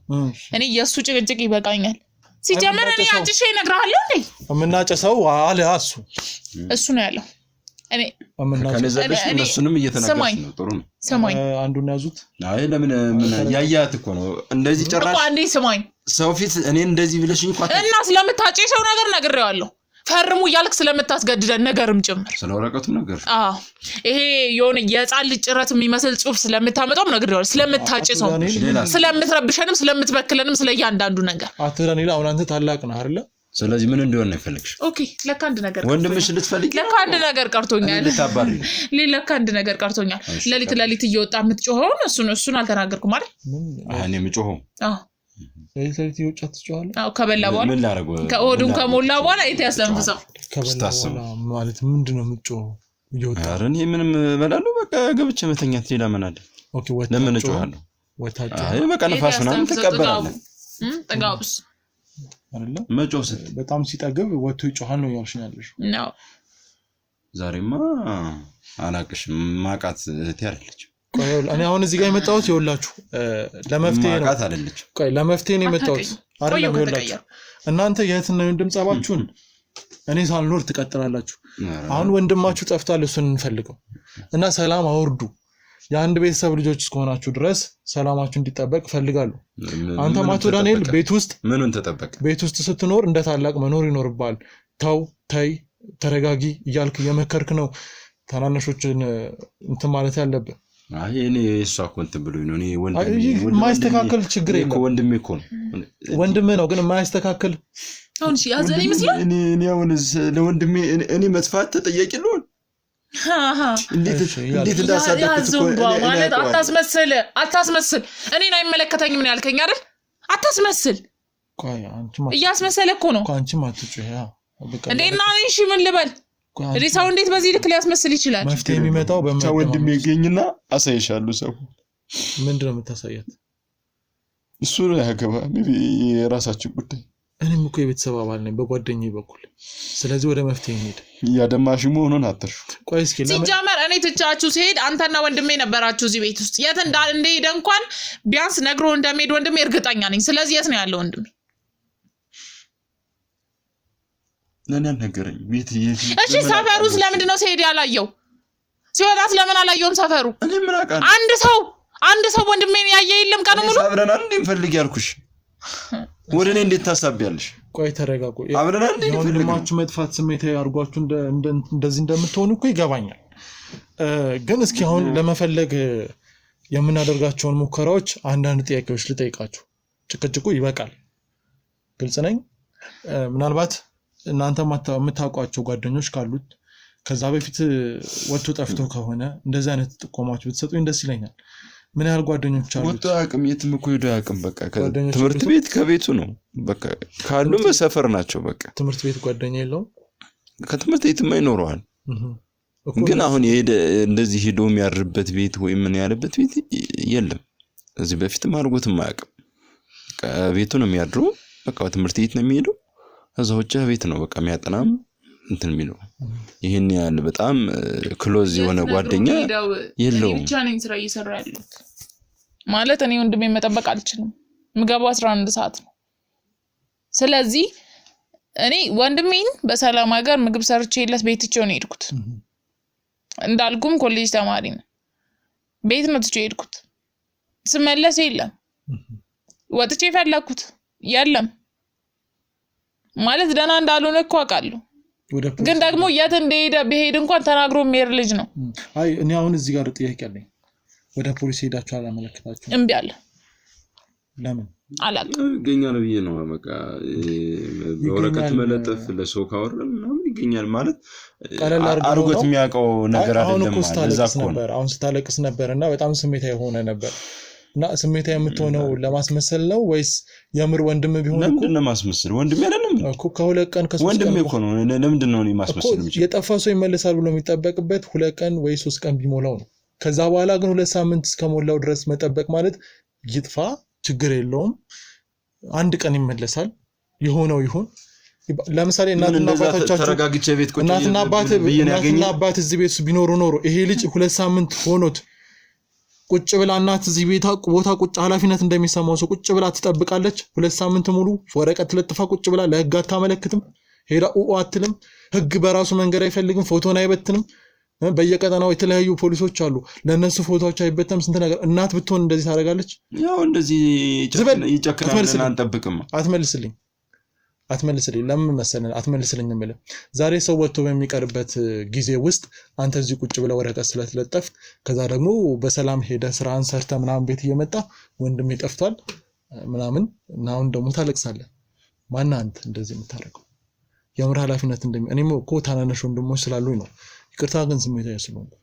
እኔ የሱ ጭቅጭቅ ይበቃኛል ሲጀመር እኔ አጭሼ እነግርሃለሁ እንዴ የምናጨሰው አለ እሱ ነው ያለው እኔ ከነዘለሽ እነሱንም እየተናገርሽ ነው ጥሩ ነው ሰማኝ አንዱን ያዙት አይ ለምን ምን ያያት እኮ ነው እንደዚህ ጭራሽ አንዴ ሰማኝ ሰው ፊት እኔ እንደዚህ ብለሽኝ እንኳን እና ስለምታጨሰው ነገር ነግሬዋለሁ ፈርሙ ይያልክ ስለምታስገድደን ነገርም ጭምር ስለወረቀቱ ነገር ይሄ የሆነ የጻል ጭረት የሚመስል ጽሁፍ ስለምታመጣው ነግሬዋለሁ ስለምታጨሰው ስለምትረብሸንም ስለምትበክለንም ስለያንዳንዱ ነገር አትራኒላ አሁን አንተ ታላቅ ነህ አይደለ ስለዚህ ምን እንደሆነ ነው ይፈልክሽ ኦኬ ለካ አንድ ነገር ወንድምሽ ልትፈልጊ ለካ አንድ ነገር ቀርቶኛል ልታባሪ ለካ አንድ ነገር ቀርቶኛል ለሊት እየወጣ የምትጮኸው እሱን አልተናገርኩም አይደል እኔ የምጮኸው ለሊት እየወጣ ትጮኻለህ ከበላ በኋላ ምን ላደርግ ከኦዱን ከሞላ በኋላ እቴ ያስለምፈሰው ከበላ ማለት ምንድነው የምትጮኸው ይወጣ ኧረ እኔ ምንም እበላለሁ በቃ ገብቼ መተኛት ሌላ ምን አለ ኦኬ ወጣ ለምን እጮኻለሁ ወጣ አይ በቃ ነፋስ ምናምን ተቀበላለህ ጠጋብስ አይደለ መጮህ በጣም ሲጠግብ ወጥቶ ይጮሃል ነው ያልሽኛለሽ ነው ዛሬማ አላቅሽ ማቃት እህቴ አይደለች እኔ አሁን እዚህ ጋር የመጣሁት ይወላችሁ ለመፍትሄ ነው ማቃት አይደለች ቆይ ለመፍትሄ ነው የመጣሁት አይደለም ይወላችሁ እናንተ የትና ወንድም ጻባችሁን እኔ ሳልኖር ትቀጥላላችሁ አሁን ወንድማችሁ ጠፍቷል እሱን እንፈልገው እና ሰላም አውርዱ የአንድ ቤተሰብ ልጆች እስከሆናችሁ ድረስ ሰላማችሁ እንዲጠበቅ ፈልጋለሁ አንተ ማቶ ዳንኤል ቤት ውስጥ ምኑን ተጠበቀ ቤት ውስጥ ስትኖር እንደ ታላቅ መኖር ይኖርባል ተይ ተረጋጊ እያልክ የመከርክ ነው ታናናሾችን እንትን ማለት ያለብህ አይ እኔ እሷ ኮንት ብሎኝ ነው እኔ ወንድሜ የማይስተካከል ችግር የለም ወንድሜ እኮ ነው ወንድሜ ነው ግን የማይስተካከል አሁን ያዘኝ ይመስላል እኔ አሁን ለወንድሜ እኔ መስፋት ተጠያቂ ነው እንዴት እንዳሳደግኩት እኮ ማለት አታስመስል እኔን አይመለከተኝም ምን ያልከኝ አይደል አታስመስል ቆይ አንቺማ እያስመሰለ እኮ ነው አንቺማ አትጩህ እንዴና እሺ ምን ልበል ሪሳው እንዴት በዚህ ልክ ሊያስመስል ይችላል መፍትሄ የሚመጣው በመጣው ወንድሜ ይገኝና አሳይሻለሁ ሰው ምንድነው የምታሳያት እሱ ነው ያገባ የራሳችን ጉዳይ እኔም እኮ የቤተሰብ አባል ነኝ በጓደኛዬ በኩል ስለዚህ ወደ መፍትሄ እንሂድ ያደማሽ መሆኑን አትርሹ ቆይ እስኪ ሲጀመር እኔ ትቻችሁ ሲሄድ አንተና ወንድሜ ነበራችሁ እዚህ ቤት ውስጥ የት እንደሄደ እንኳን ቢያንስ ነግሮ እንደሚሄድ ወንድሜ እርግጠኛ ነኝ ስለዚህ የት ነው ያለው ወንድሜ ለኔ አልነገረኝ ቤት እሺ ሰፈሩ ስለምንድን ነው ሲሄድ ያላየው ሲወጣት ለምን አላየውም ሰፈሩ እኔ ምን አውቃለሁ አንድ ሰው ወንድሜን ያየ የለም ቀኑ ሙሉ አብረን አንዴ እንፈልግ ያልኩሽ ወደኔ እንዴት ታሳቢያለሽ ቆይ ተረጋጉ አብረን አንዴ ወንድማችሁ መጥፋት ስሜት ያርጓችሁ እንደዚህ እንደምትሆኑ እኮ ይገባኛል ግን እስኪ አሁን ለመፈለግ የምናደርጋቸውን ሙከራዎች አንዳንድ ጥያቄዎች ልጠይቃችሁ ጭቅጭቁ ይበቃል ግልጽ ነኝ ምናልባት እናንተ የምታውቋቸው ጓደኞች ካሉት ከዛ በፊት ወጥቶ ጠፍቶ ከሆነ እንደዚህ አይነት ጥቆማዎች ብትሰጡኝ ደስ ይለኛል ምን ያህል ጓደኞች አሉት ወጥቶ አቅም የትም እኮ ሄዶ አቅም በቃ ትምህርት ቤት ከቤቱ ነው በቃ ካሉ በሰፈር ናቸው በቃ ትምህርት ቤት ጓደኛ የለውም ከትምህርት ቤትም አይኖረዋል ግን አሁን እንደዚህ ሄዶ የሚያርበት ቤት ወይ ምን ያለበት ቤት የለም እዚህ በፊትም አድርጎትም አያውቅም ቤቱ ነው የሚያድረው በቃ ትምህርት ቤት ነው የሚሄደው እዛው ቤት ነው በቃ የሚያጠናም እንትን የሚለው ይሄን ያህል በጣም ክሎዝ የሆነ ጓደኛ የለውም ብቻ ነኝ ስራ እየሰራ ያለው ማለት እኔ ወንድሜ መጠበቅ አልችልም ምገባው 11 ሰዓት ነው ስለዚህ እኔ ወንድሜን በሰላም ሀገር ምግብ ሰርቼለት ቤትቼው ነው ሄድኩት እንዳልኩም ኮሌጅ ተማሪ ነው ቤት ነው ትቼው ሄድኩት ስመለስ የለም ወጥቼ ፈለኩት የለም ማለት ደህና እንዳልሆነ እኮ አውቃለሁ ግን ደግሞ የት እንደሄደ በሄድ እንኳን ተናግሮ የሚሄድ ልጅ ነው አይ እኔ አሁን እዚህ ጋር ጥያቄ አለኝ ወደ ፖሊስ ሄዳችሁ አላመለከታችሁ እምቢ አለ ለምን አላውቅም ይገኛል ብዬ ነው በቃ በወረቀት መለጠፍ ለሰው ካወራን ምናምን ይገኛል ማለት አርጎት የሚያውቀው ነገር አይደለም ማለት እዛው ነበር አሁን ስታለቅስ ነበርና በጣም ስሜታዊ ሆነ ነበር እና ስሜታዊ የምትሆነው ለማስመሰል ነው ወይስ የምር ወንድም ቢሆን እኮ ለምንድነው ማስመሰል ወንድም አይደለም እኮ ከሁለት ቀን ከሶስት ቀን ወንድም እኮ ነው ለምንድነው ማስመሰል የሚችለው የጠፋ ሰው ይመለሳል ብሎ የሚጠበቅበት 2 ቀን ወይ 3 ቀን ቢሞላው ነው ከዛ በኋላ ግን 2 ሳምንት እስከሞላው ድረስ መጠበቅ ማለት ይጥፋ ችግር የለውም አንድ ቀን ይመለሳል የሆነው ይሁን ለምሳሌ እናትና አባት እዚህ ቤት ቢኖሩ ኖሮ ይሄ ልጅ 2 ሳምንት ሆኖት ቁጭ ብላ እናት እዚህ ቤት ቦታ ቁጭ ኃላፊነት እንደሚሰማው ሰው ቁጭ ብላ ትጠብቃለች? 2 ሳምንት ሙሉ ወረቀት ለጥፋ ቁጭ ብላ ለህግ አታመለክትም? ሄዳ አትልም? ህግ በራሱ መንገድ አይፈልግም? ፎቶን አይበትንም? በየቀጠናው የተለያዩ ፖሊሶች አሉ፣ ለነሱ ፎቶዎች አይበተም? ስንት ነገር። እናት ብትሆን እንደዚህ ታደርጋለች? ያው እንደዚህ ይጨክናል። አንጠብቅም። አትመልስልኝ። ለምን መሰለህ አትመልስልኝ የምልህ? ዛሬ ሰው ወጥቶ በሚቀርበት ጊዜ ውስጥ አንተ እዚህ ቁጭ ብለህ ወረቀት ስለተለጠፍ ከዛ ደግሞ በሰላም ሄደህ ስራን ሰርተህ ምናምን ቤት እየመጣ ወንድሜ ጠፍቷል ምናምን እና አሁን ደግሞ ታለቅሳለህ። ማን አንተ እንደዚህ የምታደርገው? የምር ኃላፊነት እኔም እኮ ታናናሽ ወንድሞች ስላሉኝ ነው። ይቅርታ ግን ስሜታዊ ስለሆንኩ።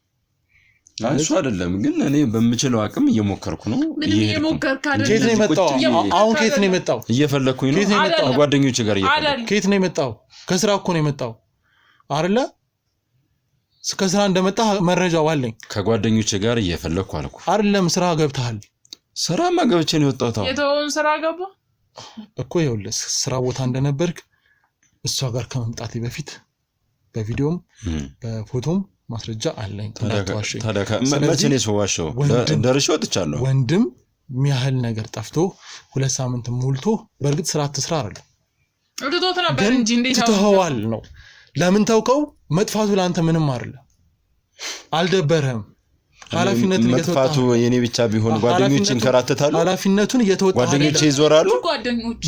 እሱ አይደለም ግን እኔ በምችለው አቅም እየሞከርኩ ነው። ከየት ነው የመጣው? አሁን ከየት ነው የመጣው? እየፈለኩኝ ነው። ጓደኞቼ ጋር እየፈለኩ። ከየት ነው የመጣው? ከስራ እኮ ነው የመጣው አይደለ? ከስራ እንደመጣ መረጃው አለኝ። ከጓደኞቼ ጋር እየፈለኩ አልኩ አይደለም? ስራ ገብተሃል? ስራማ ገብቼ ነው የወጣሁት። የተወውን ስራ ገባ እኮ። ይኸውልህ ስራ ቦታ እንደነበርክ እሷ ጋር ከመምጣቴ በፊት በቪዲዮም በፎቶም ማስረጃ አለኝ። መቼ ነው የሰዋሸው? ደርሼ ወጥቻለሁ። ወንድም የሚያህል ነገር ጠፍቶ 2 ሳምንት ሞልቶ በእርግጥ ስራ አትስራ አይደለም ግን ትተኸዋል ነው። ለምን ተውከው? መጥፋቱ ለአንተ ምንም አይደለም። አልደበረህም? ኃላፊነቱን መጥፋቱ የኔ ብቻ ቢሆን ጓደኞችን ከራተታሉ። ኃላፊነቱን እየተወጣ ጓደኞቼ ይዞራሉ።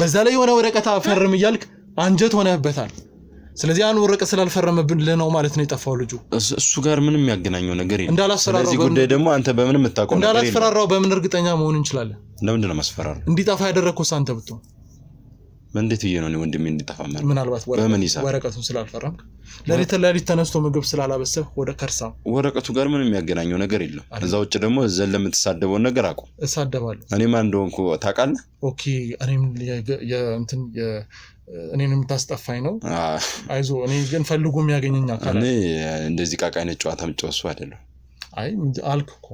በዛ ላይ የሆነ ወረቀት ፈርም እያልክ አንጀት ሆነህበታል። ስለዚህ ያን ወረቀት ስላልፈረመብን ነው ማለት ነው የጠፋው ልጁ። እሱ ጋር ምንም የሚያገናኘው ነገር የለም። ስለዚህ ጉዳይ ደግሞ አንተ በምንም የምታውቀው ነገር የለም። እንዳላስፈራራው በምን እርግጠኛ መሆን እንችላለን? ለምንድን ነው ማስፈራራው? እንዲጠፋ ያደረግከው አንተ ብትሆን እንዴት ይሄ ነው ወንድሜ እንዲጠፋ ማለት? ምናልባት ወረቀቱን ስላልፈረምክ ለሊት ተነስቶ ምግብ ስላላበሰብ ወደ ከርሳ ወረቀቱ ጋር ምንም የሚያገናኘው ነገር የለም። እዛ ውጭ ደግሞ ዘለ የምትሳደበው ነገር አቁም። እሳደባለሁ። እኔ ማን እንደሆንኩ ታውቃለህ? ኦኬ እኔን የምታስጠፋኝ ነው። አይዞህ። እኔ ግን ፈልጎ የሚያገኘኝ አካል እኔ እንደዚህ ቃቃ አይነት ጨዋታ የምጫወቱ አይደለም። አይ አልክ እኮ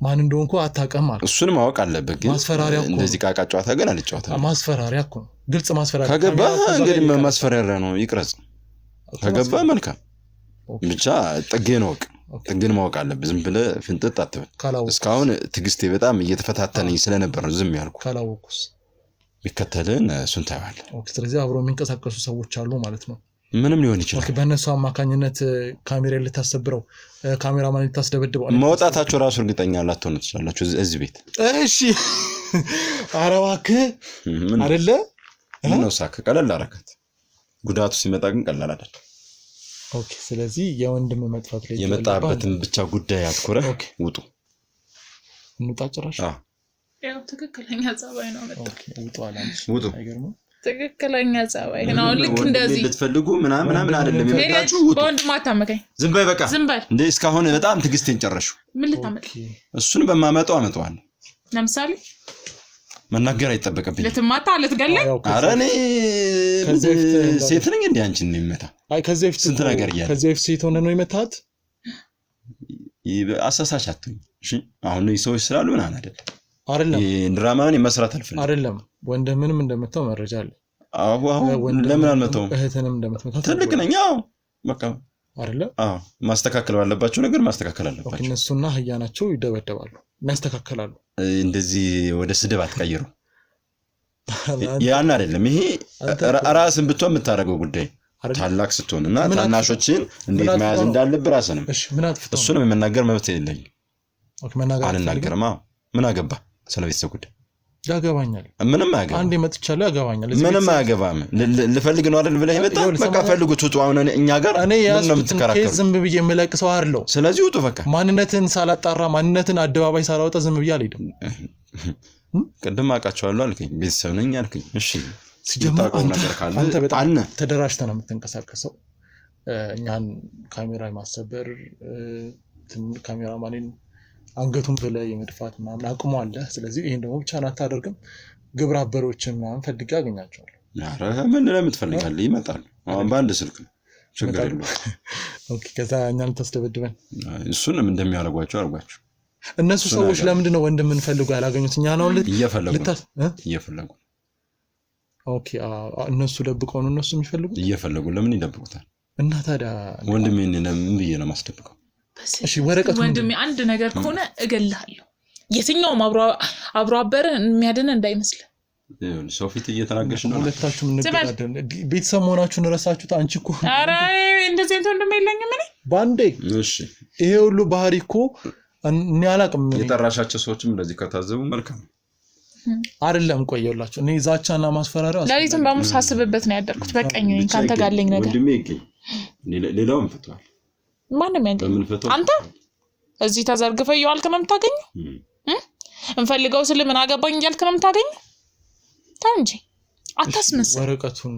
ማን እንደሆንኩ አታውቅም አልክ። እሱን ማወቅ አለበት። ግን ማስፈራሪያ እኮ እንደዚህ ቃቃ ጨዋታ ግን አልጫወታም። ማስፈራሪያ እኮ ግልጽ ማስፈራሪያ። ከገባ እንግዲህ ማስፈራሪያ ነው ይቅረጽ። ከገባ መልካም ብቻ ጥግን ወቅ ጥግን ማወቅ አለበት። ዝም ብለህ ፍንጥጥ አትበል። እስካሁን ትዕግስቴ በጣም እየተፈታተነኝ ስለነበር ነው ዝም ያልኩ። ካላወቅኩስ የሚከተልን እሱን ታያለህ። ስለዚህ አብሮ የሚንቀሳቀሱ ሰዎች አሉ ማለት ነው። ምንም ሊሆን ይችላል። በእነሱ አማካኝነት ካሜራ ልታሰብረው፣ ካሜራማን ልታስደበድበው፣ መውጣታቸው ራሱ እርግጠኛ ላትሆኑ ትችላላችሁ እዚህ ቤት። እሺ ኧረ እባክህ አይደለ? ምን ነው ሳክ ቀለል አደረጋት። ጉዳቱ ሲመጣ ግን ቀላል አይደለም። ኦኬ። ስለዚህ የወንድም መጥፋት ላይ የመጣበትን ብቻ ጉዳይ አትኩረህ ውጡ። እንውጣ ጭራሽ። ያው ትክክለኛ ጸባይ ነው መጣ። ውጡ አላንቺ። ውጡ። አይገርምም? ትክክለኛ ጸባይ ነው። ልክ እንደዚህ ልትፈልጉ ምናምን አይደለም የመጣችሁ። ውጡ። በወንድም አታመቀኝ። ዝም በይ በቃ። ዝም በል እንዴ! እስካሁን በጣም ትዕግስቴን ጨረሹ። ምን ልታመጣ? እሱን በማመጣው አመጣዋለሁ። ለምሳሌ መናገር አይጠበቅብኝም። ልትማታ ልትገለኝ? ኧረ እኔ ሴት ነኝ እንዴ አንቺን ነው የሚመታ? አይ ከዚህ በፊት ስንት ነገር እያለ ከዚህ በፊት ሴት ሆነ ነው የመታት። አሳሳች አትሁኝ እሺ። አሁን ሰዎች ስላሉ ምናምን አይደለም አይደለም። ድራማውን መስራት አልፈልግም። አይደለም ወንድምንም እንደመታው መረጃ አለ። አሁን ለምን አልመታውም? እህትንም እንደመታ ትልቅ ነኝ። አዎ በቃ አይደለም። አዎ ማስተካከል ባለባቸው ነገር ማስተካከል አለባቸው። እነሱና አህያ ናቸው፣ ይደበደባሉ እና ያስተካከላሉ። እንደዚህ ወደ ስድብ አትቀይሩ። ያን አይደለም ይሄ ራስን ብትሆን የምታደርገው ጉዳይ ታላቅ ስትሆን እና ታናሾችን እንዴት መያዝ እንዳለብህ ራስንም እሱንም የመናገር መብት የለኝም። አልናገርም። ምን አገባ ስለ ቤተሰብ ጉዳይ? ያገባኛል። ምንም አያገባም። አንዴ መጥቻለሁ፣ ያገባኛል። ምንም አያገባም። ልፈልግ ነው አይደል ብለህ የመጣ በቃ ፈልጉት፣ ውጡ። አሁን እኛ ጋር ምን ነው የምትከራከሩ? ዝም ብዬ የምለቅሰው አይደለሁ። ስለዚህ ውጡ በቃ። ማንነትን ሳላጣራ ማንነትን አደባባይ ሳላወጣ ዝም ብዬ አልሄድም። ቅድም አውቃቸዋለሁ አልከኝ፣ ቤተሰብ ነኝ አልከኝ። እሺ ሲጀምር አንተ በጣም ተደራጅተህ ነው የምትንቀሳቀሰው። እኛን ካሜራ የማሰበር ካሜራማንን አንገቱን ብለህ የመድፋት ምናምን አቅሙ አለ። ስለዚህ ይሄን ደግሞ ብቻ አታደርግም። ግብረ አበሮችን ምናምን ፈልጌ አገኛቸዋለሁ። ኧረ ምን ለምትፈልጋለህ? ይመጣሉ። አሁን በአንድ ስልክ ነው፣ ችግር የለውም። ኦኬ። ከዛ እኛን ታስደበድበን እሱንም እንደሚያደርጓቸው አድርጓቸው። እነሱ ሰዎች ለምንድን ነው ወንድምን ፈልጉ ያላገኙት? እኛ ነው እየፈለጉ ኦኬ እነሱ ደብቀው ነው እነሱ የሚፈልጉት እየፈለጉ ለምን ይደብቁታል እና ታዲያ ወንድሜ ለምን ብዬ ነው ማስደብቀው እሺ ወረቀቱ ወንድሜ አንድ ነገር ከሆነ እገልሃለሁ የትኛውም አብሮ አበረ የሚያድን እንዳይመስል ሰው ፊት እየተናገርሽ ነው ሁለታችሁም እንገዳደን ቤተሰብ መሆናችሁን ረሳችሁት አንቺ እኮ ኧረ እንደዚህ እንትን ወንድሜ የለኝም እኔ ባንዴ እሺ ይሄ ሁሉ ባህሪ እኮ እኔ አላቅም የጠራሻቸው ሰዎችም እንደዚህ ከታዘቡ መልካም አይደለም ቆየላችሁ እኔ ዛቻና ማስፈራሪያ ሌሊቱን በሙሉ ሳስብበት ነው ያደርኩት በቃኝ ነኝ ካንተ ጋር አለኝ ነገር ወንድሜ ይገኝ ሌላውን ፈቷል ማንም ያገኝ አንተ እዚህ ተዘርግፈህ ይዋልክ ነው የምታገኘው እንፈልገው ስለ ምን አገባኝ እያልክ ነው የምታገኘው ታንጂ አታስመስል ወረቀቱን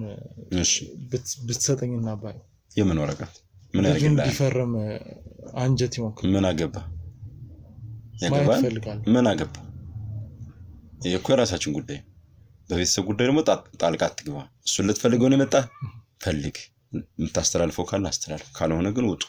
እሺ ብትሰጠኝና ባይ የምን ወረቀት ምን ያርግልህ ቢፈርም አንጀት ይሞክር ምን አገባ ያገባ ምን አገባ የኮ ራሳችን ጉዳይ በቤተሰብ ጉዳይ ደግሞ ጣልቃ አትግባ እሱ ልትፈልገው ነው የመጣ ፈልግ የምታስተላልፈው ካለ አስተላልፍ ካልሆነ ግን ውጡ